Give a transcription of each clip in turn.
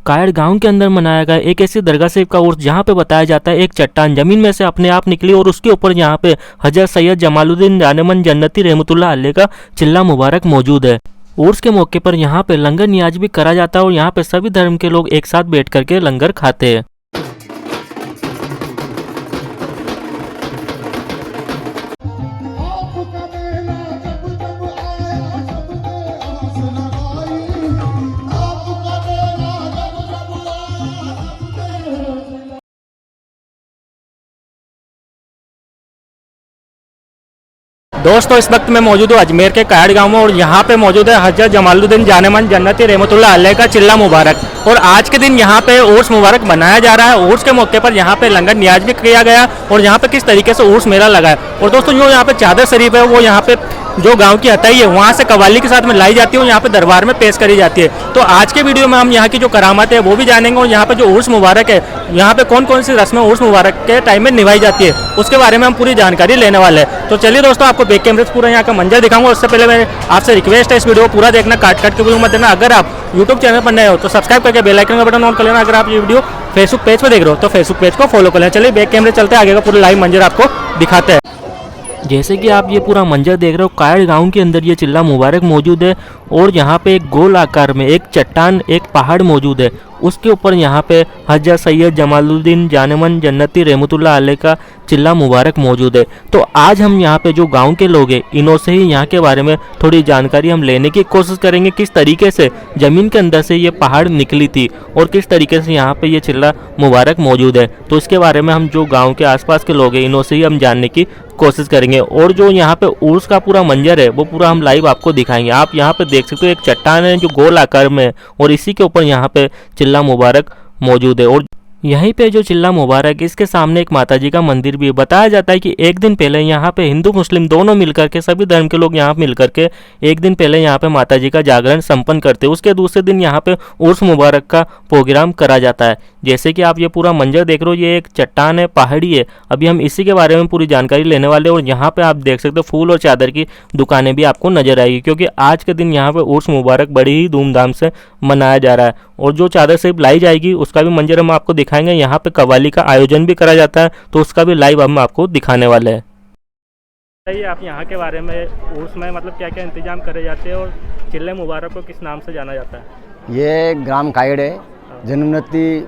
कायड़ गांव के अंदर मनाया गया एक ऐसी दरगाह शरीफ का उर्स जहां पे बताया जाता है एक चट्टान जमीन में से अपने आप निकली और उसके ऊपर यहां पे हजरत सैयद जमालुद्दीन जानेमन जन्नती रहमतुल्लाह अलैह का चिल्ला मुबारक मौजूद है। उर्स के मौके पर यहाँ पे लंगर नियाज भी करा जाता है और यहाँ पे सभी धर्म के लोग एक साथ बैठ करके लंगर खाते हैं। दोस्तों इस वक्त मैं मौजूद हूँ अजमेर के कायड़ गांव में और यहाँ पे मौजूद है हजरत जमालुद्दीन जानेमन जन्नती रहमतुल्लाह अलैह का चिल्ला मुबारक और आज के दिन यहाँ पे उर्स मुबारक मनाया जा रहा है। उर्स के मौके पर यहाँ पे लंगर नियाज भी किया गया और यहाँ पे किस तरीके से उर्स मेला लगा है। और दोस्तों जो यहाँ पे चादर शरीफ है वो यहाँ पे जो गांव की हथाई है वहाँ से कवाली के साथ में लाई जाती है और यहाँ पे दरबार में पेश करी जाती है। तो आज के वीडियो में हम यहाँ की जो करामात है वो भी जानेंगे और यहाँ पे जो उर्स मुबारक है यहाँ पे कौन कौन सी रस्में उर्स मुबारक के टाइम में निभाई जाती है उसके बारे में हम पूरी जानकारी लेने वाले हैं। तो चलिए दोस्तों आपको बैक कैमरे से पूरा यहाँ का मंजर दिखाऊंगा। उससे पहले मैं आपसे रिक्वेस्ट है इस वीडियो को पूरा देखना, काट के वीडियो मत देना। अगर आप यूट्यूब चैनल पर नए हो तो सब्सक्राइब करके बेल आइकन का बटन ऑन कर लेना। अगर आप ये वीडियो फेसबुक पेज पर देख रहे हो तो फेसबुक पेज को फॉलो कर लेना। चलिए बैक कैमरे चलते हैं, आगे का पूरा लाइव मंजर आपको दिखाते हैं। जैसे कि आप ये पूरा मंजर देख रहे हो कायड़ गांव के अंदर ये चिल्ला मुबारक मौजूद है और यहाँ पे एक गोल आकार में एक चट्टान एक पहाड़ मौजूद है। उसके ऊपर यहाँ पे हजरत सैयद जमालुद्दीन जानेमन जन्नती रहमतुल्लाह अलैह का चिल्ला मुबारक मौजूद है। तो आज हम यहाँ पे जो गांव के लोग हैं इन्हों से ही यहाँ के बारे में थोड़ी जानकारी हम लेने की कोशिश करेंगे, किस तरीके से ज़मीन के अंदर से ये पहाड़ निकली थी और किस तरीके से यहाँ पे ये चिल्ला मुबारक मौजूद है। तो इसके बारे में हम जो गाँव के आसपास के लोग हैं इन्हों से ही हम जानने की कोशिश करेंगे और जो यहाँ पे उर्स का पूरा मंजर है वो पूरा हम लाइव आपको दिखाएंगे। आप यहाँ पे देख सकते हो एक चट्टान है जो गोल आकार में है और इसी के ऊपर यहाँ पे चिल्ला मुबारक मौजूद है और यहीं पे जो चिल्ला मुबारक इसके सामने एक माताजी का मंदिर भी है। बताया जाता है कि एक दिन पहले यहाँ पे हिंदू मुस्लिम दोनों मिलकर के सभी धर्म के लोग यहाँ मिलकर के एक दिन पहले यहाँ पे माताजी का जागरण संपन्न करते हैं। उसके दूसरे दिन यहाँ पे उर्स मुबारक का प्रोग्राम करा जाता है। जैसे कि आप ये पूरा मंजर देख रहे हो ये एक चट्टान है, पहाड़ी है। अभी हम इसी के बारे में पूरी जानकारी लेने वाले और यहाँ पे आप देख सकते हो फूल और चादर की दुकानें भी आपको नजर आएगी क्योंकि आज के दिन यहाँ पे उर्स मुबारक बड़ी ही धूमधाम से मनाया जा रहा है। और जो चादर शरीफ लाई जाएगी उसका भी मंजर हम आपको दिखाएंगे। यहाँ पे कव्वाली का आयोजन भी करा जाता है तो उसका भी लाइव हम आपको दिखाने वाले हैं। बताइए आप यहाँ के बारे में उर्स में मतलब क्या क्या इंतजाम करे जाते हैं और चिल्ले मुबारक को किस नाम से जाना जाता है? ये ग्राम कायड़ है, जन्नती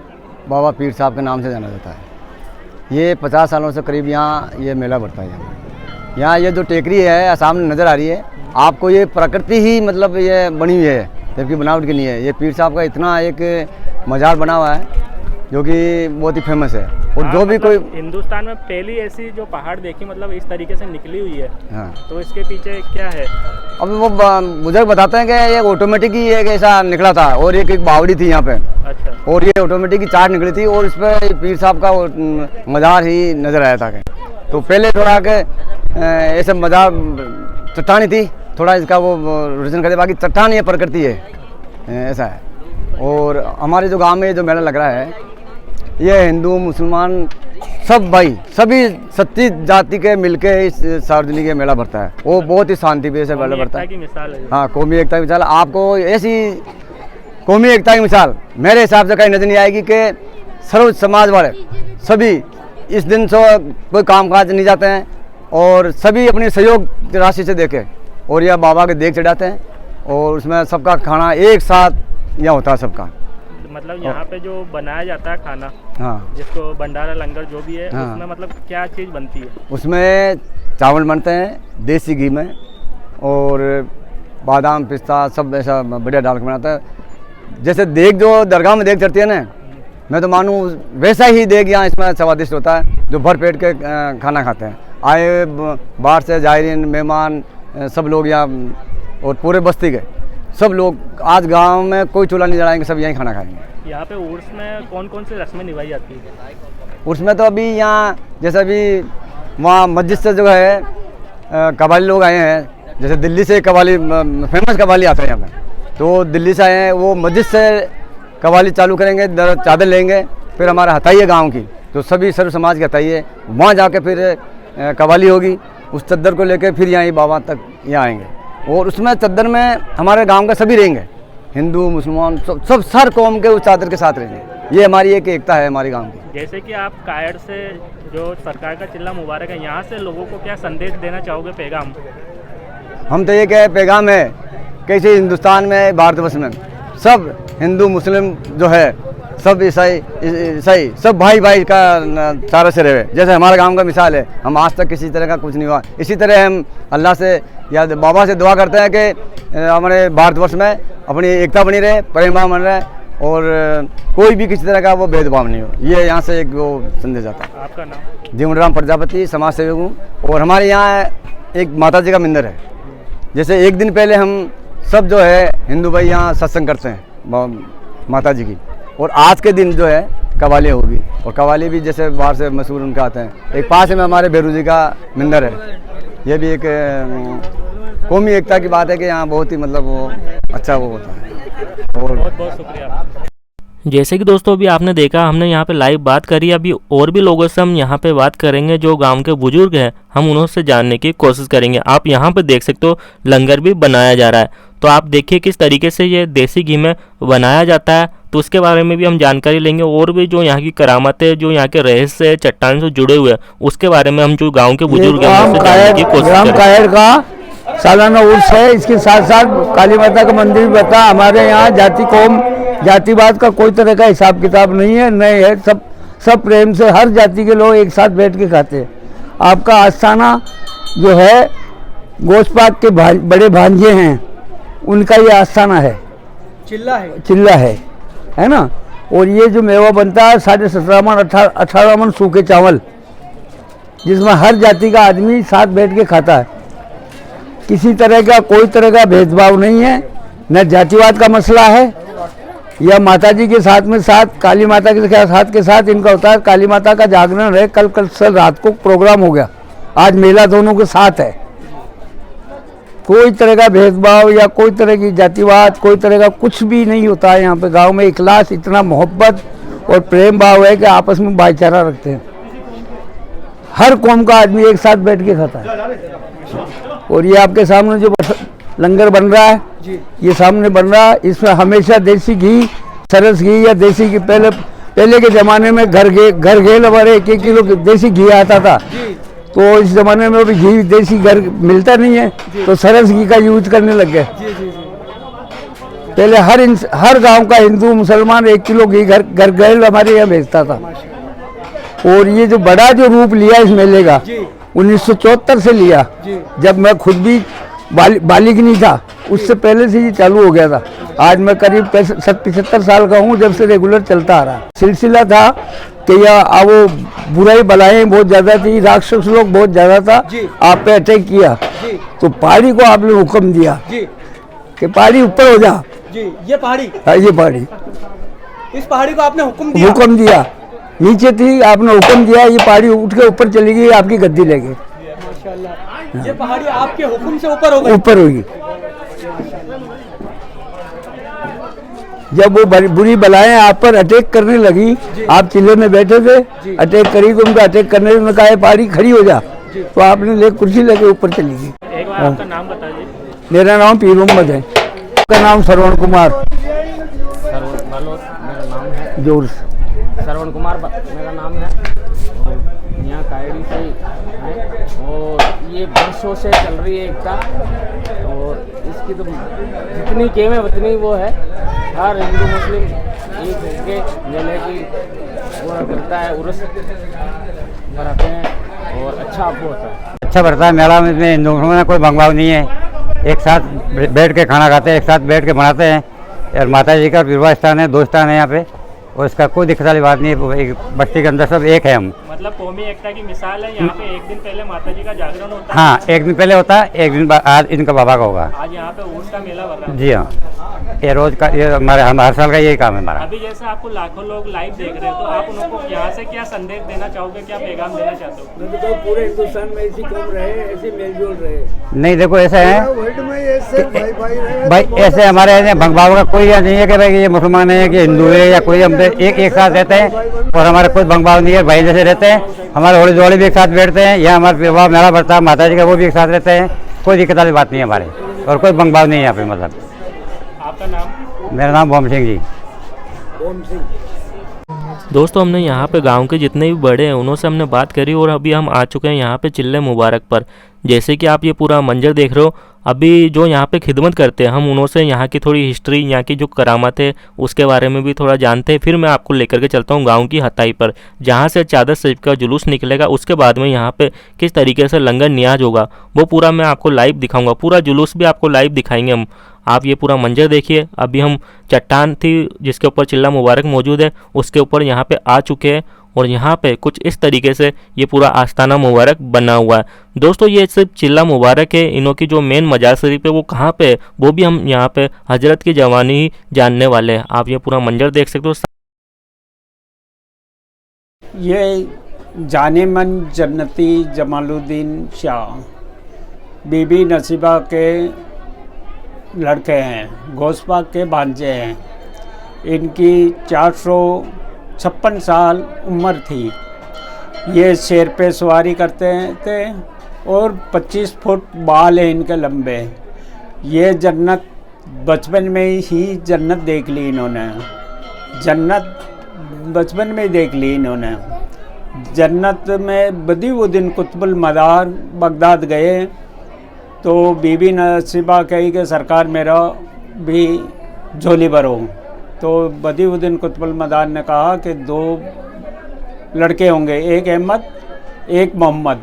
बाबा पीर साहब के नाम से जाना जाता है। ये 50 सालों से करीब यहाँ ये मेला बढ़ता है। यहाँ ये जो टेकरी है सामने नज़र आ रही है आपको, ये प्रकृति ही मतलब ये बनी हुई है, जबकि बनावट की नहीं है। ये पीर साहब का इतना एक मज़ार बना हुआ है जो कि बहुत ही फेमस है। और जो भी कोई हिंदुस्तान में पहली ऐसी जो पहाड़ देखी मतलब इस तरीके से निकली हुई है। हाँ, तो इसके पीछे क्या है? अब वो बुजुर्ग बताते हैं कि ये ऑटोमेटिक ही एक ऐसा निकला था और एक बावड़ी थी यहाँ पे। अच्छा। और ये ऑटोमेटिक ही चार निकली थी और इस पर पीर साहब का मज़ार ही नजर आया था। तो पहले थोड़ा के ऐसे मज़ार चट्टानी थी, थोड़ा इसका वो रिजन करते, बाकी चट्टान ये प्रकृति है, ऐसा है। और हमारे जो गांव में जो मेला लग रहा है ये हिंदू मुसलमान सब भाई सभी सच्ची जाति के मिलके इस सार्वजनिक मेला भरता है। वो बहुत ही शांति प्रिय से मेला भरता है। हाँ, कौमी एकता की मिसाल। आपको ऐसी कौमी एकता की मिसाल मेरे हिसाब से कहीं नजर नहीं आएगी कि सर्व समाज वाले सभी इस दिन से कोई कामकाज नहीं जाते हैं और सभी अपनी सहयोग राशि से देके और यह बाबा के देख चढ़ाते हैं और उसमें सबका खाना एक साथ यहाँ होता है सबका। मतलब यहाँ पे जो बनाया जाता है खाना, हाँ, जिसको भंडारा लंगर जो भी है, हाँ, उसमें मतलब क्या चीज़ बनती है? उसमें चावल बनते हैं देसी घी में और बादाम पिस्ता सब ऐसा बढ़िया डाल के बनाता है। जैसे देग जो दरगाह में देग चढ़ती है ना, मैं तो मानूँ वैसा ही देग यहाँ इसमें स्वादिष्ट होता है जो भर पेट के खाना खाते हैं। आए बाहर से जायरीन मेहमान सब लोग यहाँ और पूरे बस्ती के सब लोग आज गांव में कोई चूल्हा नहीं जलाएंगे, सब यहीं खाना खाएंगे। यहाँ पे उर्स में कौन कौन सी रस्में निभाई जाती है? उर्स में तो अभी यहाँ जैसे अभी वहाँ मस्जिद से जो है कव्वाली लोग आए हैं, जैसे दिल्ली से कव्वाली फेमस कव्वाली आता है यहाँ पे, तो दिल्ली से आए हैं वो मस्जिद से कव्वाली चालू करेंगे, चादर लेंगे। फिर हमारा हथाई है गाँव की, तो सभी सर्व समाज की हथाई है, वहाँ जाके फिर कव्वाली होगी। उस चद्दर को लेकर फिर यहाँ बाबा तक यहाँ आएंगे और उसमें चद्दर में हमारे गांव के सभी रहेंगे, हिंदू मुसलमान सब हर कौम के उस चादर के साथ रहेंगे। ये हमारी एक एकता है हमारे गांव की। जैसे कि आप कायड़ से जो सरकार का चिल्ला मुबारक है, यहाँ से लोगों को क्या संदेश देना चाहोगे, पैगाम? हम तो ये कहे पैगाम है कैसे हिंदुस्तान में भारतवर्ष में सब हिंदू मुस्लिम जो है सब ईसाई सब भाई भाई का सारा से रहे। जैसे हमारे गांव का मिसाल है, हम आज तक किसी तरह का कुछ नहीं हुआ। इसी तरह हम अल्लाह से या बाबा से दुआ करते हैं कि हमारे भारतवर्ष में अपनी एकता बनी रहे, प्रेम भाव बन रहे और कोई भी किसी तरह का वो भेदभाव नहीं हो। ये यहाँ से एक वो संदेश आता है। आपका नाम? जीवनराम प्रजापति, समाज सेवक हूँ। और हमारे यहाँ एक माता जी का मंदिर है। जैसे एक दिन पहले हम सब जो है हिंदू भाई यहाँ सत्संग करते हैं माता जी की, और आज के दिन जो है कवाली होगी। और कवाली भी जैसे बाहर से मशहूर उनका आते हैं। एक पास में हमारे बेरू जी का मंदिर है। ये भी एक कौमी एकता की बात है कि यहाँ बहुत ही मतलब वो अच्छा वो होता है। और बहुत बहुत शुक्रिया। जैसे कि दोस्तों अभी आपने देखा, हमने यहाँ पे लाइव बात करी। अभी और भी लोगों से हम यहाँ पे बात करेंगे जो गांव के बुजुर्ग हैं, हम उनसे जानने की कोशिश करेंगे। आप यहाँ पे देख सकते हो लंगर भी बनाया जा रहा है, तो आप देखिए किस तरीके से ये देसी घी में बनाया जाता है, तो उसके बारे में भी हम जानकारी लेंगे। और भी जो यहाँ की करामतें, जो यहाँ के रहस्य चट्टान से जुड़े हुए हैं, उसके बारे में हम जो गाँव के बुजुर्ग हैं उनसे जानने की कोशिश करेंगे। कायर का सालाना उर्स है। इसके साथ साथ काली माता का मंदिर भी बता। हमारे यहाँ जाति कौम जातिवाद का कोई तरह का हिसाब किताब नहीं है, नहीं है। सब प्रेम से हर जाति के लोग एक साथ बैठ के खाते हैं। आपका आस्थाना जो है गोश्त पाक के बड़े भांजे हैं, उनका ये आस्थाना है, चिल्ला है ना। और ये जो मेवा बनता है 17.5 मन 18 मन सूखे चावल, जिसमें हर जाति का आदमी साथ बैठ के खाता है। किसी तरह का कोई तरह का भेदभाव नहीं है, न जातिवाद का मसला है या माता जी के साथ में साथ काली माता के साथ इनका होता है। काली माता का जागरण है, कल रात को प्रोग्राम हो गया, आज मेला दोनों के साथ है। कोई तरह का भेदभाव या कोई तरह की जातिवाद, कोई तरह का कुछ भी नहीं होता है यहाँ पे। गांव में इखलास, इतना मोहब्बत और प्रेम भाव है कि आपस में भाईचारा रखते हैं। हर कौम का आदमी एक साथ बैठ के खाता है। और ये आपके सामने जो लंगर बन रहा है, ये सामने बन रहा है, इसमें हमेशा देसी घी, सरस घी या देसी घी, पहले के ज़माने में घर घेल हमारे 1-1 किलो देसी घी आता था। तो इस ज़माने में अभी घी देसी घर मिलता नहीं है, तो सरस घी का यूज करने लग गए। पहले हर गांव का हिंदू मुसलमान 1 किलो घी घर घेल हमारे यहाँ भेजता था। और ये जो बड़ा जो रूप लिया इस मेले का 1974 से लिया, जब मैं खुद भी बालिग नहीं था, उससे पहले से ये चालू हो गया था। आज मैं करीब 75 साल का हूँ, जब से रेगुलर चलता आ रहा। सिलसिला था कि यह वो बुराई बलाएं बहुत ज़्यादा थी, राक्षस लोग बहुत ज़्यादा था, आप पे अटैक किया, तो पहाड़ी को आपने हुक्म दिया कि पहाड़ी ऊपर हो जा। ये पहाड़ी? हाँ, ये पहाड़ी। इस पहाड़ी को आपने हुक्म दिया? नीचे थी, आपने हुक्म दिया, ये पहाड़ी उठ के ऊपर चली गई, आपकी गद्दी ले गई। माशाल्लाह, ये पहाड़ी आपके हुक्म से ऊपर हो गई? ऊपर होगी। जब वो बुरी बलाएं आप पर अटैक करने लगी, आप चिल्ले में बैठे थे, अटैक करी तो उनका अटैक करने में कहा पहाड़ी खड़ी हो जा, तो आपने कुर्सी लेके ऊपर चली गई। एक बार आपका नाम बता दीजिए। मेरा नाम पीर मोहम्मद है। आपका नाम श्रवण कुमार। मेरा नाम है जोर श्रवण कुमार मेरा नाम है। यहाँ कायड़ी से है और ये वर्षों से चल रही है एकता, और इसकी तो जितनी गेम है उतनी वो है। हर हिंदू मुस्लिम एक होके मेले की वो करता है, उर्स मनाते हैं और अच्छा आपको होता है। अच्छा बढ़ता है मेला में। हिंदू मुस्लिम में कोई भंगभाव नहीं है, एक साथ बैठ के खाना खाते हैं, एक साथ बैठ के बनाते हैं। और माता जी का विवाह स्थान है, 2 स्थान है यहाँ पे, और इसका कोई दिक्कत वाली बात नहीं है। बस्ती के अंदर सब एक है हम। मतलब कौमी एकता की मिसाल है। यहाँ पे एक दिन पहले माता जी का जागरण होता है। हाँ, एक दिन पहले होता है, एक दिन आज इनका बाबा का होगा। आज यहाँ पे उर्स का मेला बन रहा है। जी हाँ, ये रोज का, ये हम हर साल का यही काम है हमारा। अभी जैसे आपको लाखों लोग लाइव देख रहे हो, तो आप उनको यहाँ से क्या संदेश देना चाहोगे, क्या पैगाम देना चाहते हो? तो पूरे हिंदुस्तान में ऐसी कौम रहे, ऐसे मेलजोल रहे। नहीं, देखो ऐसा है भाई, ऐसे हमारे ऐसे भंगभाव का कोई नहीं है कि भाई ये मुसलमान है कि हिंदू है या कोई, हम एक साथ रहते हैं और हमारे कोई भंगभाव नहीं है। भाई जैसे रहते हैं, हमारे होली जोड़ी भी एक साथ बैठते हैं, यहाँ हमारे विवाह मेला बढ़ता है माता जी का, वो भी एक साथ रहते हैं। कोई दिक्कत वाली बात नहीं है हमारे, और कोई भंगभाव नहीं है यहाँ पे। मतलब आपका नाम? मेरा नाम भोम सिंह जी। दोस्तों हमने यहाँ पे गांव के जितने भी बड़े हैं उन्होंने हमने बात करी और अभी हम आ चुके हैं यहाँ पे चिल्ले मुबारक पर। जैसे कि आप ये पूरा मंजर देख रहे हो, अभी जो यहाँ पे खिदमत करते हैं हम उन्होंने यहाँ की थोड़ी हिस्ट्री, यहाँ की जो करामत है उसके बारे में भी थोड़ा जानते हैं। फिर मैं आपको लेकर के चलता हूँ गांव की हताई पर, जहाँ से चादर शरीफ का जुलूस निकलेगा। उसके बाद में यहाँ पे किस तरीके से लंगर नियाज होगा वो पूरा मैं आपको लाइव दिखाऊंगा, पूरा जुलूस भी आपको लाइव दिखाएंगे हम। आप ये पूरा मंजर देखिए। अभी हम चट्टान थी जिसके ऊपर चिल्ला मुबारक मौजूद है, उसके ऊपर यहाँ पे आ चुके हैं और यहाँ पे कुछ इस तरीके से ये पूरा आस्ताना मुबारक बना हुआ है। दोस्तों ये सिर्फ चिल्ला मुबारक है, इन्हों की जो मेन मजार शरीफ है वो कहाँ पे है वो भी हम यहाँ पे हजरत की जवानी ही जानने वाले हैं। आप ये पूरा मंजर देख सकते हो। ये जाने मन जन्नती जमालुद्दीन शाह बीबी नसीबा के लड़के हैं, गोसपा के भांजे हैं। इनकी 456 साल उम्र थी। ये शेर पे सवारी करते थे और 25 फुट बाल है इनके लंबे। ये जन्नत बचपन में ही जन्नत देख ली इन्होंने, जन्नत बचपन में ही देख ली इन्होंने। जन्नत में बदीउद्दीन कुतुबुल मदार बगदाद गए तो बीबी नसीबा कही कि सरकार मेरा भी झोली भरो। तो बदीउद्दीन कुतुबुल मदार ने कहा कि 2 लड़के होंगे, एक अहमद एक मोहम्मद,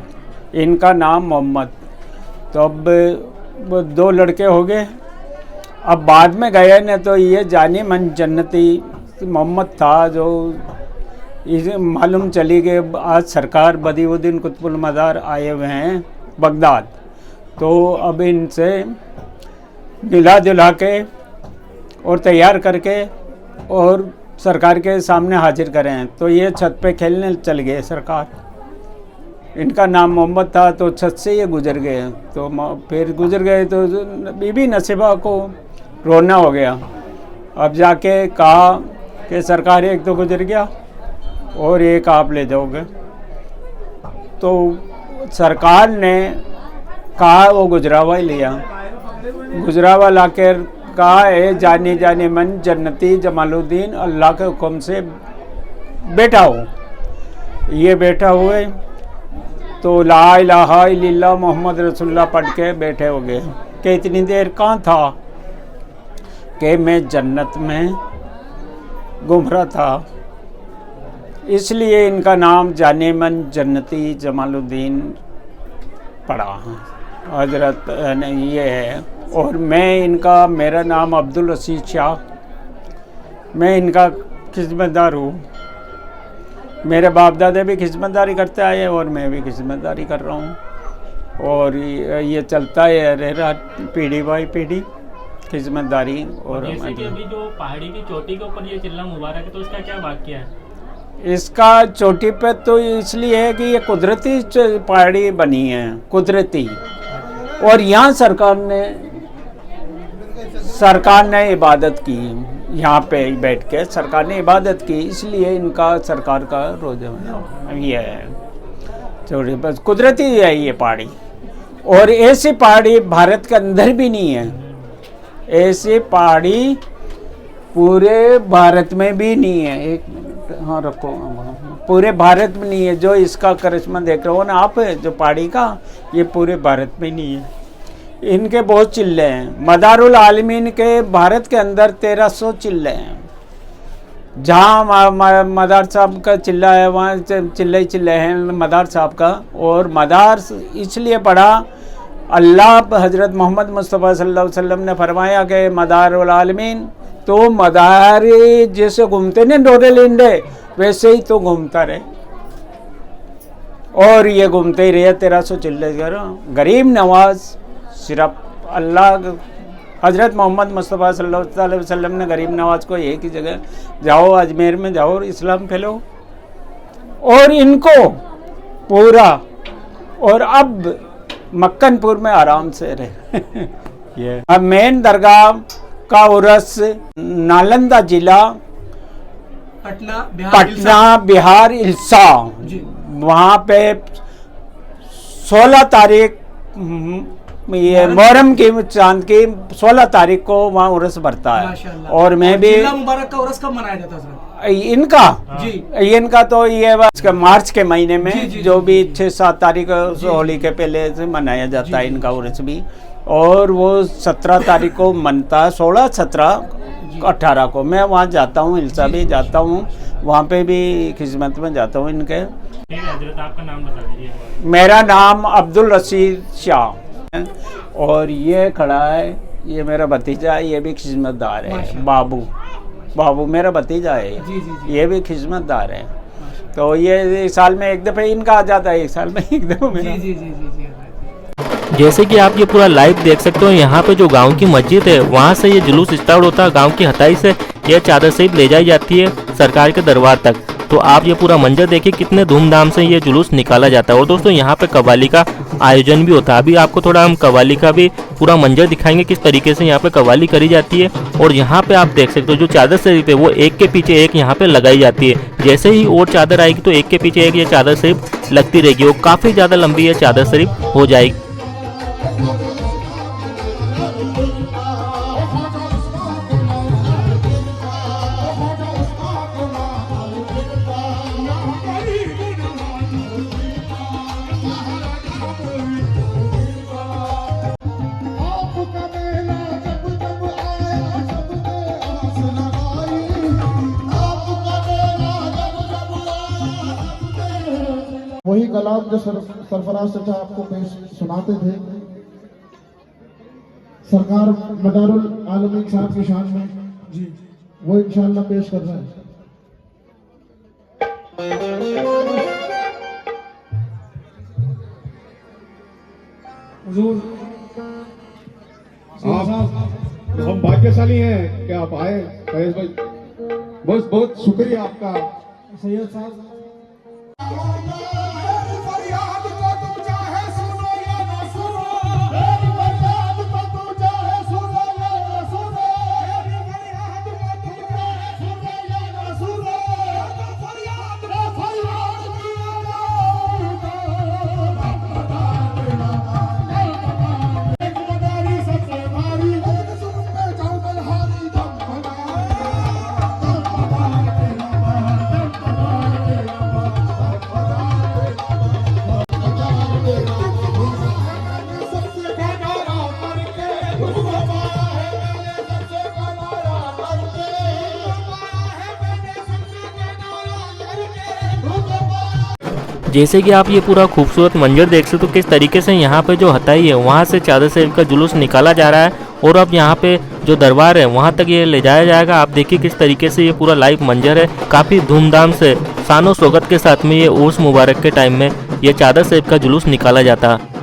इनका नाम मोहम्मद। तो अब 2 लड़के हो गए। अब बाद में गए ने तो ये जाने मन जन्नती मोहम्मद था, जो इसे मालूम चली कि आज सरकार बदीउद्दीन कुतुबुल मदार आए हुए हैं बगदाद। तो अब इनसे मिला जुला के और तैयार करके और सरकार के सामने हाजिर करें। तो ये छत पे खेलने चल गए सरकार। इनका नाम मोहम्मद था तो छत से ये गुजर गए। तो फिर गुजर गए तो बीबी नसीबा को रोना हो गया। अब जाके कहा कि सरकार एक तो गुजर गया और एक आप ले जाओगे। तो सरकार ने कहा वो गुजरावा ही लिया। गुजरावा लाकर कहा है जाने जाने मन जन्नती जमालुद्दीन अल्लाह के हुक्म से बैठा हो। ये बैठा हुए तो ला इलाहा इल्लल्लाह मोहम्मद रसूलुल्लाह पढ़ के बैठे हो गए कि इतनी देर कहाँ था कि मैं जन्नत में घूम रहा था। इसलिए इनका नाम जाने मन जन्नती जमालुद्दीन पड़ा हजरत ये है। और मैं इनका, मेरा नाम अब्दुल रशीद शाह, मैं इनका खिदमतदार हूँ। मेरे बाप दादा भी खिदमतदारी करते आए और मैं भी खिदमतदारी कर रहा हूँ। और ये चलता है रह रहा पीढ़ी बाई पीढ़ी खिदमतदारी। और जैसे कि अभी जो पहाड़ी की चोटी के ऊपर ये चिल्ला मुबारक है तो इसका क्या वाक्य है? इसका चोटी पे तो इसलिए है कि ये कुदरती पहाड़ी बनी है, कुदरती। और यहाँ सरकार ने इबादत की, यहाँ पे बैठ के सरकार ने इबादत की, इसलिए इनका सरकार का रोज़ा ये है। चोटी बस कुदरती है ये पहाड़ी। और ऐसी पहाड़ी भारत के अंदर भी नहीं है, ऐसी पहाड़ी पूरे भारत में भी नहीं है। एक हाँ रखो, पूरे भारत में नहीं है। जो इसका करिश्मा देख रहे हो ना आप, जो पहाड़ी का, ये पूरे भारत में नहीं है। इनके बहुत चिल्ले हैं। मदारुल आलमीन के भारत के अंदर 1300 चिल्ले हैं। जहाँ मदार साहब का चिल्ला है वहाँ चिल्ले चिल्ले हैं मदार साहब का। और मदार इसलिए पड़ा, अल्लाह हज़रत मोहम्मद मुस्तफ़ा सल्लल्लाहु अलैहि वसल्लम ने फरमाया कि मदारुल आलमीन, तो मदार जैसे घूमते नहीं डोरे लिंडे, वैसे ही तो घूमता रहे। और ये घूमते ही रहे 1300 चिल्ले। गरीब नवाज सिर्फ अल्लाह हज़रत मोहम्मद मुस्तफ़ा सल्लल्लाहु अलैहि वसल्लम ने गरीब नवाज को एक ही जगह, जाओ अजमेर में जाओ इस्लाम फैलो। और इनको पूरा, और अब मक्कनपुर में आराम से रहे। ये अब मेन दरगाह का उर्स नालंदा जिला पटना बिहार इल्सा, वहाँ पे 16 तारीख ये मुहर्रम की चांद की 16 तारीख को वहाँ उर्स बढ़ता है। माशाल्लाह। और मैं भी चिल्ला मुबारक का उर्स कब मनाया जाता है सर? इनका तो ये मार्च के महीने में जी, जो भी 6-7 तारीख होली के पहले से मनाया जाता है इनका उर्स भी। और वो 17 तारीख को मनता है, 16, 17, 18 को मैं वहाँ जाता हूँ, हिलसा भी जाता हूँ, वहाँ पे भी खिदमत में जाता हूँ इनके। आपका नाम बता दीजिए। मेरा नाम अब्दुल रशीद शाह है और ये खड़ा है, ये मेरा भतीजा है, ये भी खिदमतदार है। बाबू मेरा भतीजा है, ये भी खिदमतदार है। तो ये साल में एक दफ़े इनका आ जाता है, एक साल में एक दफ़ा मेरा। जैसे कि आप ये पूरा लाइव देख सकते हो, यहाँ पे जो गांव की मस्जिद है वहाँ से ये जुलूस स्टार्ट होता है। गांव की हताई से ये चादर शरीफ ले जाई जाती है सरकार के दरबार तक। तो आप ये पूरा मंजर देखिए, कितने धूमधाम से ये जुलूस निकाला जाता है। और दोस्तों यहाँ पे कव्वाली का आयोजन भी होता है। अभी आपको थोड़ा हम कव्वाली का भी पूरा मंजर दिखाएंगे, किस तरीके से यहाँ पे कव्वाली करी जाती है। और यहाँ पे आप देख सकते हो जो चादर शरीफ है वो एक के पीछे एक यहाँ पे लगाई जाती है। जैसे ही और चादर आएगी तो एक के पीछे एक ये चादर शरीफ लगती रहेगी और काफ़ी ज़्यादा लंबी ये चादर शरीफ हो जाएगी। वही कलाम जो सरफराज चचा आपको पेश सुनाते थे, सरकार मदारुल आलमीन साहब की शान में जी, वो इंशाअल्लाह पेश कर रहे हैं। हुजूर आप, हम भाग्यशाली हैं कि आप आए फैज भाई, बहुत बहुत शुक्रिया आपका सैयद साहब। जैसे कि आप ये पूरा खूबसूरत मंजर देख सकते हो, किस तरीके से यहाँ पे जो हताई है वहाँ से चादर शरीफ का जुलूस निकाला जा रहा है और अब यहाँ पे जो दरबार है वहाँ तक ये ले जाया जाएगा। आप देखिए किस तरीके से ये पूरा लाइव मंजर है। काफ़ी धूमधाम से शानो शौकत के साथ में ये उर्स मुबारक के टाइम में ये चादर शरीफ का जुलूस निकाला जाता है।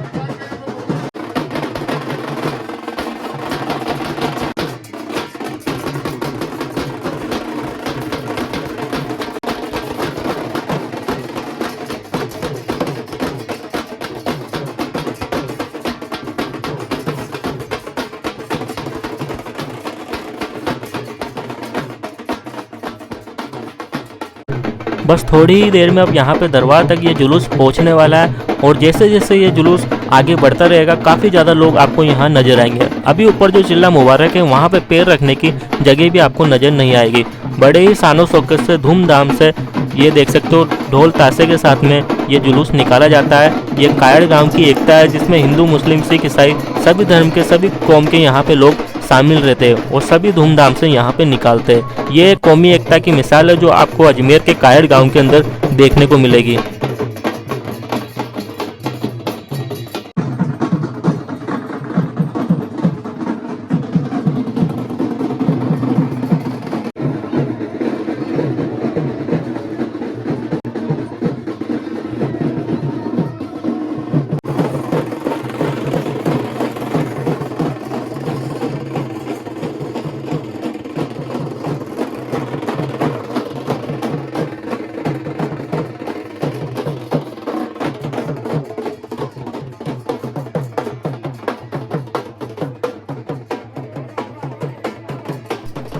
बस थोड़ी ही देर में अब यहाँ पे दरबार तक ये जुलूस पहुँचने वाला है और जैसे जैसे ये जुलूस आगे बढ़ता रहेगा काफ़ी ज़्यादा लोग आपको यहाँ नज़र आएंगे। अभी ऊपर जो चिल्ला मुबारक है वहाँ पे पैर रखने की जगह भी आपको नज़र नहीं आएगी। बड़े ही शानो शौकत से धूमधाम से ये देख सकते हो ढोल ताशे के साथ में ये जुलूस निकाला जाता है। ये कायड़ गांव की एकता है जिसमें हिंदू, मुस्लिम, सिख, ईसाई सभी धर्म के सभी कौम के यहाँ पे लोग शामिल रहते हैं और सभी धूमधाम से यहाँ पे निकालते हैं। ये कौमी एकता की मिसाल है जो आपको अजमेर के कायड़ गांव के अंदर देखने को मिलेगी।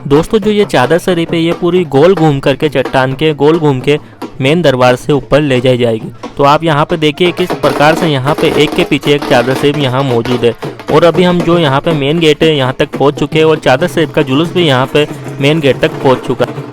दोस्तों जो ये चादर शरीफ है ये पूरी गोल घूम करके चट्टान के गोल घूम के मेन दरबार से ऊपर ले जाई जाएगी। तो आप यहाँ पे देखिए किस प्रकार से यहाँ पे एक के पीछे एक चादर साहिब यहाँ मौजूद है। और अभी हम जो यहाँ पे मेन गेट है यहाँ तक पहुँच चुके हैं और चादर साहिब का जुलूस भी यहाँ पे मेन गेट तक पहुँच चुका है।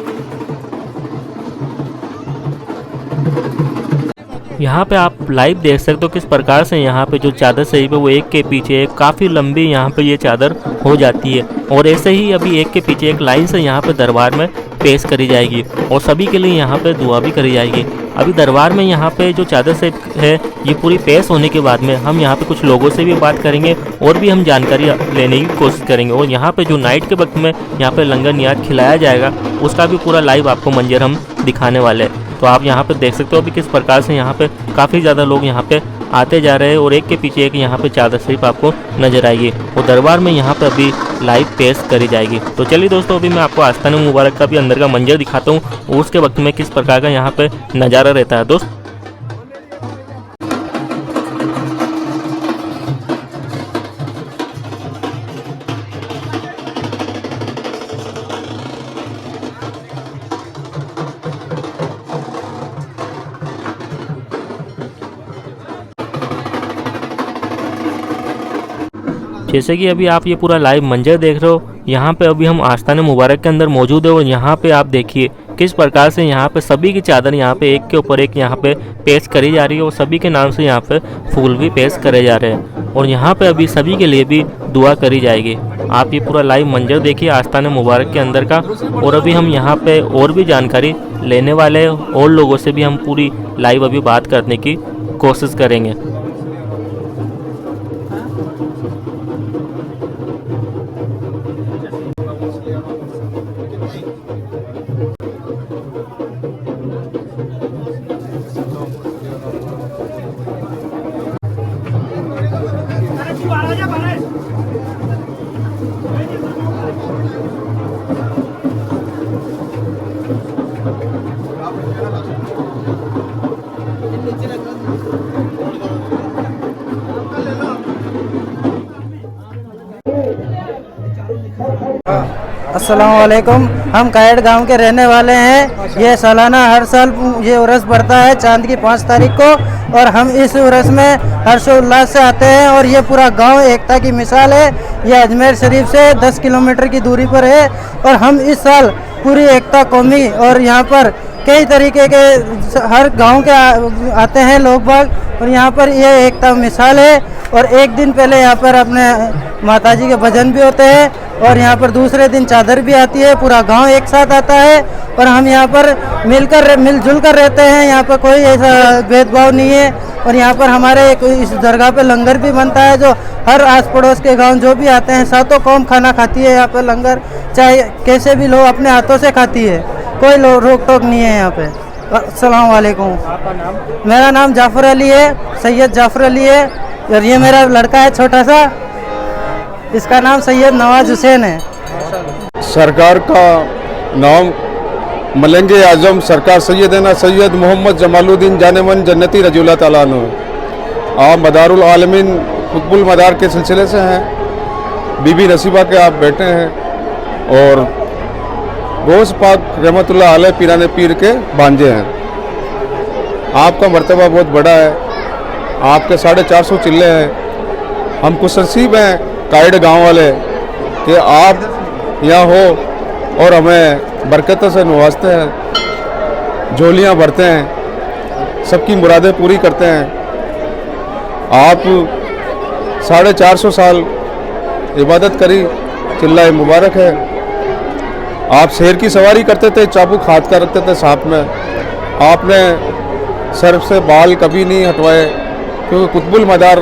यहाँ पे आप लाइव देख सकते हो किस प्रकार से यहाँ पे जो चादर साहिब है वो एक के पीछे एक काफ़ी लंबी यहाँ पे ये चादर हो जाती है। और ऐसे ही अभी एक के पीछे एक लाइन से यहाँ पे दरबार में पेश करी जाएगी और सभी के लिए यहाँ पे दुआ भी करी जाएगी। अभी दरबार में यहाँ पे जो चादर साहिब है ये पूरी पेश होने के बाद में हम यहाँ पे कुछ लोगों से भी बात करेंगे और भी हम जानकारी लेने की कोशिश करेंगे। और यहाँ पे जो नाइट के वक्त में यहाँ पे लंगर नियाज खिलाया जाएगा उसका भी पूरा लाइव आपको मंजर हम दिखाने वाले हैं। तो आप यहाँ पे देख सकते हो अभी किस प्रकार से यहाँ पे काफ़ी ज़्यादा लोग यहाँ पे आते जा रहे हैं और एक के पीछे एक यहाँ पे चादर साहिब आपको नजर आएगी और दरबार में यहाँ पे अभी लाइव पेश करी जाएगी। तो चलिए दोस्तों अभी मैं आपको आस्थान मुबारक का भी अंदर का मंजर दिखाता हूँ और उसके वक्त में किस प्रकार का यहाँ पे नज़ारा रहता है दोस्त। जैसे कि अभी आप ये पूरा लाइव मंजर देख रहे हो, यहाँ पे अभी हम आस्थान मुबारक के अंदर मौजूद है और यहाँ पे आप देखिए किस प्रकार से यहाँ पे सभी की चादर यहाँ पे एक के ऊपर एक यहाँ पे पेश करी जा रही है और सभी के नाम से यहाँ पे फूल भी पेश करे जा रहे हैं और यहाँ पे अभी सभी के लिए भी दुआ करी जाएगी। आप ये पूरा लाइव मंजर देखिए आस्थान मुबारक के अंदर का। और अभी हम यहाँ पे और भी जानकारी लेने वाले हैं और लोगों से भी हम पूरी लाइव अभी बात करने की कोशिश करेंगे। अस्सलामुअलैकुम। हम कायड़ गांव के रहने वाले हैं। ये सालाना हर साल ये उर्स पड़ता है चांद की 5 तारीख को और हम इस उर्स में हर्षोल्लास से आते हैं और ये पूरा गांव एकता की मिसाल है। ये अजमेर शरीफ से 10 किलोमीटर की दूरी पर है और हम इस साल पूरी एकता कौमी और यहाँ पर कई तरीके के हर गांव के आते हैं लोग बाग और यहाँ पर ये एकता मिसाल है। और एक दिन पहले यहाँ पर अपने माताजी के भजन भी होते हैं और यहाँ पर दूसरे दिन चादर भी आती है। पूरा गांव एक साथ आता है और हम यहाँ पर मिलजुल कर रहते हैं। यहाँ पर कोई ऐसा भेदभाव नहीं है और यहाँ पर हमारे इस दरगाह पे लंगर भी बनता है जो हर आस पड़ोस के गांव जो भी आते हैं सातों कौम खाना खाती है यहाँ पर लंगर, चाहे कैसे भी लोग अपने हाथों से खाती है, कोई रोक टोक नहीं है यहाँ पे। अस्सलाम वालेकुम। आपका नाम? मेरा नाम जाफर अली है, सैयद जाफर अली है और ये मेरा लड़का है छोटा सा, इसका नाम सैयद नवाज हुसैन है। सरकार का नाम मलंग आजम सरकार सैयदना सैयद मोहम्मद जमालुद्दीन जानेमन जन्नती रज़ियल्लाहु ताला अन्हु। आप मदारुल आलमीन कुतुबुल मदार के सिलसिले से हैं, बीबी नसीबा के आप बेटे हैं और गौस पाक रहमतुल्लाह अलैह पीराने पीर के भांजे हैं। आपका मर्तबा बहुत बड़ा है, आपके 450 चिल्ले हैं। हम खुश नसीब हैं कायड़ गाँव वाले कि आप यहाँ हो और हमें बरकतों से नवाजते हैं, झोलियाँ भरते हैं, सबकी मुरादें पूरी करते हैं। आप 450 साल इबादत करी, चिल्ला मुबारक है। आप शेर की सवारी करते थे, चाबुक हाथ का रखते थे साथ में, आपने सर से बाल कभी नहीं हटवाए क्योंकि कुतुबुल मदार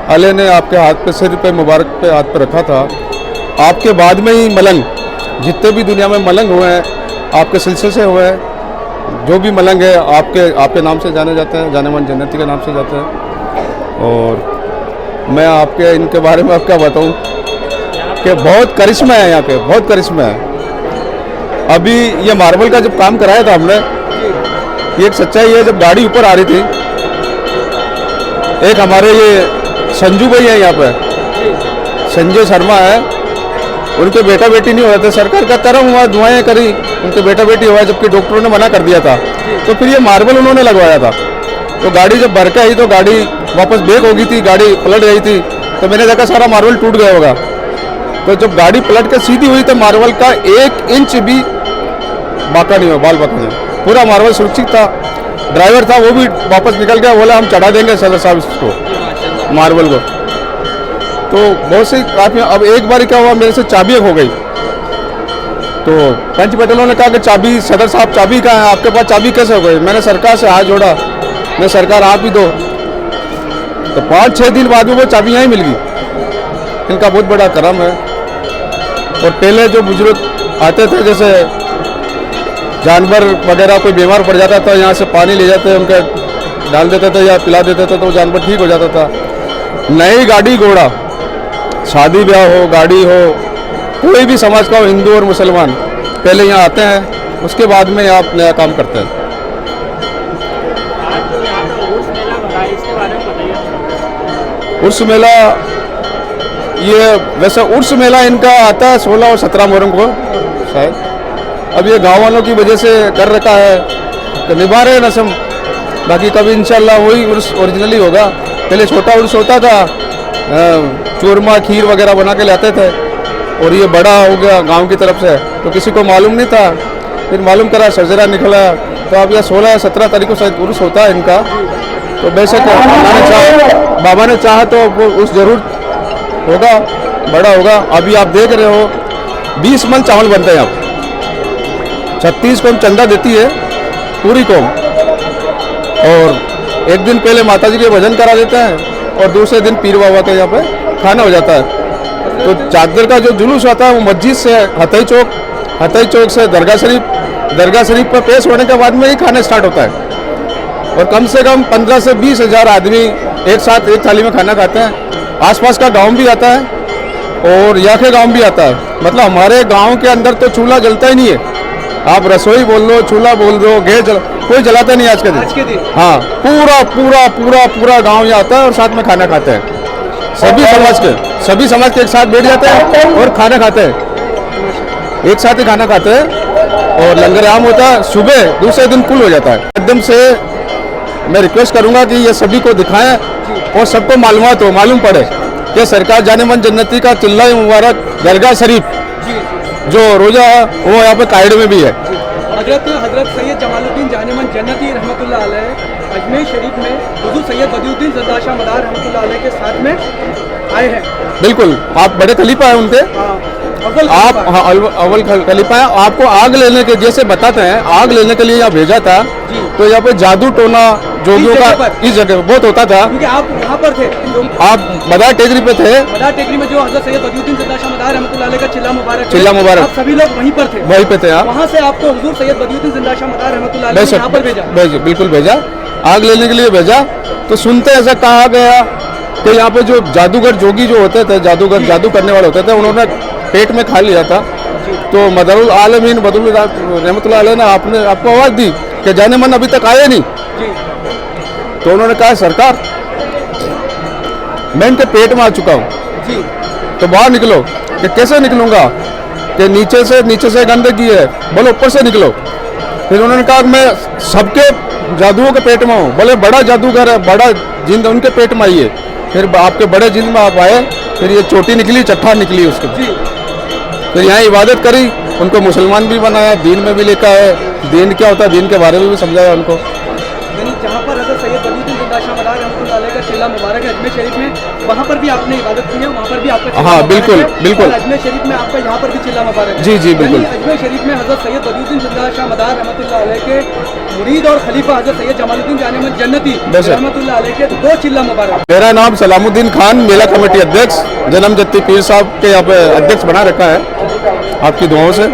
अले ने आपके हाथ पे सिर पे मुबारक पे हाथ पे रखा था। आपके बाद में ही मलंग, जितने भी दुनिया में मलंग हुए हैं आपके सिलसिले से हुए हैं। जो भी मलंग है आपके नाम से जाने जाते हैं, जानेमन जन्नती के नाम से जाते हैं। और मैं आपके इनके बारे में आपका बताऊं कि बहुत करिश्मा है यहाँ के, बहुत करिश्मा है। अभी ये मार्बल का जब काम कराया था हमने, ये एक सच्चाई है, जब गाड़ी ऊपर आ रही थी, एक हमारे ये संजू भाई है यहाँ पे, संजय शर्मा है, उनके बेटा बेटी नहीं हुए थे, सरकार का कर्म हुआ, दुआएं करी, उनके बेटा बेटी हुआ, जबकि डॉक्टरों ने मना कर दिया था। तो फिर ये मार्बल उन्होंने लगवाया था। तो गाड़ी जब भर के आई तो गाड़ी वापस ब्रेक हो गई थी, गाड़ी पलट गई थी, तो मैंने देखा सारा मार्बल टूट गया होगा। तो जब गाड़ी पलट के सीधी हुई तो मार्बल का 1 इंच भी बाका नहीं हुआ, बाल बाका नहीं, पूरा मार्बल सुरक्षित था। ड्राइवर था वो भी वापस निकल गया, बोला हम चढ़ा देंगे सदर साहब इसको, मार्बल को। तो बहुत सी काफ़ी। अब एक बार क्या हुआ, मेरे से चाबी हो गई, तो पंच पटेलों ने कहा कि चाबी, सदर साहब चाबी कहाँ है, आपके पास चाबी कैसे हो गई? मैंने सरकार से हाथ जोड़ा, मैं सरकार आप ही दो। तो 5-6 दिन बाद में वो चाबी यहाँ ही मिल गई। इनका बहुत बड़ा करम है। और पहले जो बुजुर्ग आते थे, जैसे जानवर वगैरह कोई बीमार पड़ जाता था, यहाँ से पानी ले जाते, उनके डाल देते थे या पिला देते थे, तो वो जानवर ठीक हो जाता था। नई गाड़ी घोड़ा, शादी ब्याह हो, गाड़ी हो, कोई भी समाज का हो, हिंदू और मुसलमान, पहले यहाँ आते हैं, उसके बाद में आप नया काम करते हैं। उर्स मेला, ये वैसे उर्स मेला इनका आता है 16 और 17 मुहर्रम को शायद। अब ये गाँव वालों की वजह से कर रखा है, तो निभा रहे रस्म। बाकी कभी इंशाल्लाह वही उर्स ओरिजिनली होगा। पहले छोटा उर्स होता था, चूरमा खीर वगैरह बना के लाते थे, और ये बड़ा हो गया गांव की तरफ से, तो किसी को मालूम नहीं था। फिर मालूम करा, सजरा निकला, तो अब यह 16 या 17 तारीख को शायद उर्स होता है इनका। तो बेशक बाबा ने चाहा तो वो उर्स जरूर होगा, बड़ा होगा। अभी आप देख रहे हो 20 मन चावल बनते हैं अब। 36 कौम चंदा देती है पूरी कौम, और एक दिन पहले माताजी के भजन करा देते हैं, और दूसरे दिन पीर बाबा के यहाँ पे खाना हो जाता है। तो चादर का जो जुलूस होता है वो मस्जिद से हतई चौक से दरगाह शरीफ पर पेश होने के बाद में ही खाना स्टार्ट होता है। और कम से कम 15 से 20 हज़ार आदमी एक साथ एक थाली में खाना खाते हैं। आसपास का गांव भी आता है और यहाँ के गांव भी आता है। मतलब हमारे गांव के अंदर तो चूल्हा जलता ही नहीं है। आप रसोई बोल लो, चूल्हा बोल दो, गैस कोई जलाता नहीं आज के दिन। हाँ, पूरा गांव यहाँ आता है और साथ में खाना खाते हैं। सभी समाज के एक साथ बैठ जाते हैं और खाना खाते हैं, एक साथ ही खाना खाते हैं। और लंगर आम होता है सुबह, दूसरे दिन कुल हो जाता है। एकदम से मैं रिक्वेस्ट करूंगा कि ये सभी को दिखाएं और सबको मालूम पड़े कि सरकार जाने मन जन्नती का चिल्ला मुबारक दरगाह शरीफ जो रोजा है वो यहाँ पे कायड़े में भी है। हजरत सैयद जमालुद्दीन जानेमन जन्नती रहमतुल्लाह अलैह अजमेर शरीफ में हुजूर सैयद बदियुद्दीन ज़िंदा शाह मदार रहमतुल्लाह अलैह के साथ में आए हैं। बिल्कुल, आप बड़े खलीफा हैं उनके। आप अव्वल खलीफा हैं। आपको आग लेने के जैसे बताते हैं, आग लेने के लिए यहाँ भेजा था, तो यहाँ पे जादू टोना जोगियों का इस जगह बहुत होता था। क्योंकि आप वहाँ पर थे, आप मदार टेकरी पे थे। मदार टेकरी में जो हजरत सैयद बदियुद्दीन ज़िंदा शाह मदार रहमतुल्लाह अलैह का चिल्ला मुबारक, आप सभी लोग वहीं पर थे। वहीं पे थे आप। वहाँ से आपको हुजूर सैयद बदियुद्दीन ज़िंदा शाह मदार रहमतुल्लाह अलैह ने यहाँ पर भेजा। बिल्कुल भेजा, आग लेने के लिए भेजा। तो सुनते ऐसा कहा गया कि यहाँ पे जो जादूगर जोगी जो होते थे, जादू करने वाले होते थे, उन्होंने पेट में खा लिया था। तो मदरुल आलमीन बदरुल रहमतुल्लाह अलैह ने आपको आवाज़ दी कि जाने मन अभी तक आए नहीं। तो उन्होंने कहा सरकार मैं इनके पेट में आ चुका हूँ, तो बाहर निकलो। कि कैसे निकलूंगा? कि नीचे से गंदगी है, बोलो ऊपर से निकलो। फिर उन्होंने कहा मैं सबके जादुओं के पेट में हूँ। बोले बड़ा जादूगर है, बड़ा जिंद उनके पेट में आइए। फिर आपके बड़े जिंद में आप आए, फिर ये चोटी निकली, चट्टा निकली उसकी। फिर यहाँ इबादत करी, उनको मुसलमान भी बनाया, दीन में भी लिखा है। दीन क्या होता है, दीन के बारे में भी समझाया उनको। जहाँ पर हज़रत सैयद बदियुद्दीन ज़िंदा शाह मदार रहमतुल्लाह अलैह का चिल्ला मुबारक है अजमेर शरीफ में, वहाँ पर भी आपने इबादत की है, वहाँ पर भी आपका। हाँ बिल्कुल। अजमेर शरीफ में आपका यहाँ पर भी चिल्ला मुबारक है। जी बिल्कुल। अजमेर शरीफ में हज़रत सैयद बदियुद्दीन ज़िंदा शाह मदार रहमतुल्लाह अलैह के मुरीद और खलीफा हज़रत सैयद जमालुद्दीन जानेमन जन्नती रहमतुल्लाह अलैह के 2 चिल्ला मुबारक। मेरा नाम सलामुद्दीन खान, मेला कमेटी अध्यक्ष, जन्म जत्ती पीर साहब के यहाँ पे अध्यक्ष बना रखा है आपकी दुआओं से।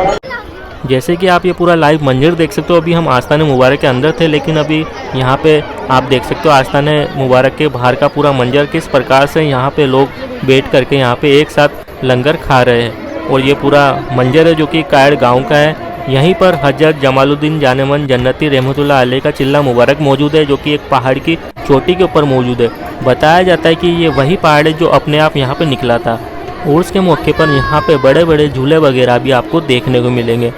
जैसे कि आप ये पूरा लाइव मंजर देख सकते हो। अभी हम आस्ताने मुबारक के अंदर थे, लेकिन अभी यहाँ पे आप देख सकते हो आस्ताने मुबारक के बाहर का पूरा मंजर, किस प्रकार से यहाँ पे लोग बैठ करके यहाँ पे एक साथ लंगर खा रहे हैं। और ये पूरा मंजर है जो कि कायड़ गांव का है। यहीं पर हजरत जमालुद्दीन जानेमन जन्नती रहमतुल्लाह अलैह का चिल्ला मुबारक मौजूद है, जो कि एक पहाड़ की चोटी के ऊपर मौजूद है। बताया जाता है कि ये वही पहाड़ है जो अपने आप यहाँ पे निकला था। उर्स के मौके पर यहाँ पे बड़े बड़े झूले वगैरह भी आपको देखने को मिलेंगे।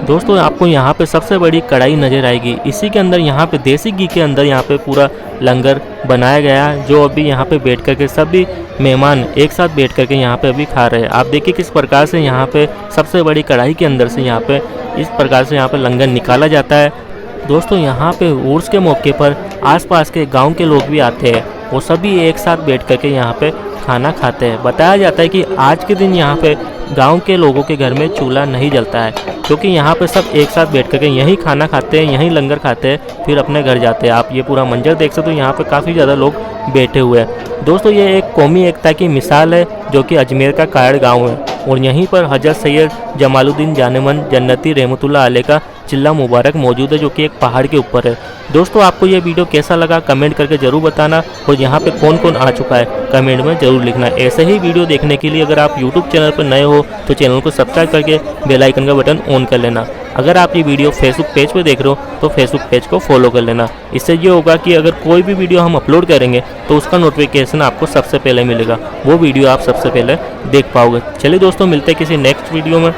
दोस्तों आपको यहाँ पे सबसे बड़ी कढ़ाई नज़र आएगी। इसी के अंदर यहाँ पे देसी घी के अंदर यहाँ पे पूरा लंगर बनाया गया है, जो अभी यहाँ पे बैठ करके सभी मेहमान एक साथ बैठ करके यहाँ पे अभी खा रहे हैं। आप देखिए किस प्रकार से यहाँ पे सबसे बड़ी कढ़ाई के अंदर से यहाँ पे इस प्रकार से यहाँ पे लंगर निकाला जाता है। दोस्तों यहाँ पे उर्स के मौके पर आसपास के गांव के लोग भी आते हैं, वो सभी एक साथ बैठ करके यहाँ पे खाना खाते हैं। बताया जाता है कि आज के दिन यहाँ पे गांव के लोगों के घर में चूल्हा नहीं जलता है, क्योंकि यहाँ पे सब एक साथ बैठ करके यहीं खाना खाते हैं, यहीं लंगर खाते हैं, फिर अपने घर जाते हैं। आप ये पूरा मंजर देख सकते हो, यहाँ पे काफ़ी ज़्यादा लोग बैठे हुए हैं। दोस्तों ये एक कौमी एकता की मिसाल है, जो कि अजमेर का कायड़ गाँव है, और यहीं पर हज़रत सैयद जमालुद्दीन जानेमन जन्नती रहमतुल्लाह अलैह का चिल्ला मुबारक मौजूद है, जो कि एक पहाड़ के ऊपर है। दोस्तों आपको ये वीडियो कैसा लगा कमेंट करके ज़रूर बताना, और यहाँ पे कौन कौन आ चुका है कमेंट में ज़रूर लिखना। ऐसे ही वीडियो देखने के लिए अगर आप यूट्यूब चैनल पर नए हो तो चैनल को सब्सक्राइब करके बेल आइकन का बटन ऑन कर लेना। अगर आप ये वीडियो फेसबुक पेज पे देख रहे हो तो फेसबुक पेज को फॉलो कर लेना। इससे ये होगा कि अगर कोई भी वीडियो हम अपलोड करेंगे तो उसका नोटिफिकेशन आपको सबसे पहले मिलेगा, वो वीडियो आप सबसे पहले देख पाओगे। चलिए दोस्तों मिलते हैं किसी नेक्स्ट वीडियो में।